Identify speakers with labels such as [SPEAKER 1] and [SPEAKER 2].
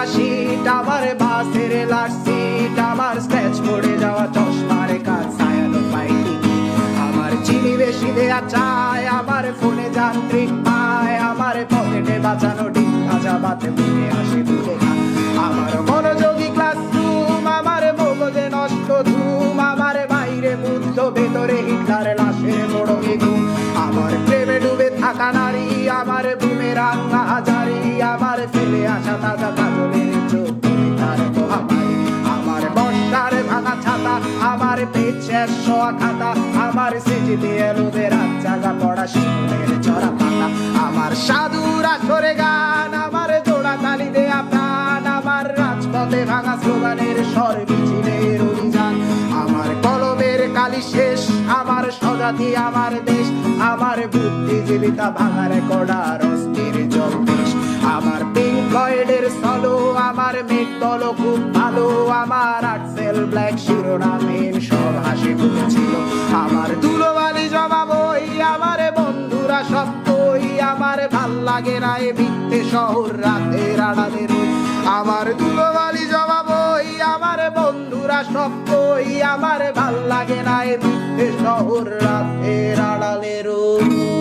[SPEAKER 1] ভাঙা শীত, আমার বাসের লাস্ট সিট, আমার স্ক্র্যাচ পড়ে যাওয়া চশমার কাজ, ছায়ালো পাইনি আমার চিনি বেশি দেয়া চায়, আমার ফোনে যান্ত্রিক পায়, আমার পকেটে বাঁচানো ডিম ভাজা বাতে বুকে আসে বুকে খা, আমার মনোযোগী ক্লাসরুম, আমার মগজে নষ্ট ধুম, আমার বাইরে বুদ্ধ ভেতরে হিটলার লাশের মোড়কে ঘুম, আমার প্রেমে ডুবে থাকা নারী, আমার বুমেরাং হাজারি, আমার ফেলে আসা তাজা কাজলের চোখ তার মহামারী, আমার বর্ষার ভাঙা ছাতা, আমার পেট শেষ শোয়া খাতা, আমার সিজিতে এলোদের রাত জাগা পড়া শিশুদের চড়া পাতা, আমার সাধুর আসরে গান, আমার জোড়া তালি দেয়া প্রাণ, আমার রাজপথে ভাঙা স্লোগানের স্বর মিছিলের অভিযান, আমার কলমের কালি শেষ, আমার স্বজাতি আমার দেশ, আমার বুদ্ধিজীবিতা ভাঙার কড়ার অস্থির জলদেশ, আমার পিঙ্ক ফ্লয়েডের সলো, আমার মেঘ দল খুব ভালো, আমার আর্টসেল ব্ল্যাক শিরোনামহীন সব হাসি ছিল, আমার ধুলোবালি জমা বই, আমার বন্ধুরা সব কই, আমার ভাল লাগে না এ মিথ্যে শহর রাতের আড়ালে রই, আমার ধুলোবালি জমা বই, আমার বন্ধুরা সব কই, আমার ভাল লাগে না এ মিথ্যে শহর রাতের আড়ালে রই।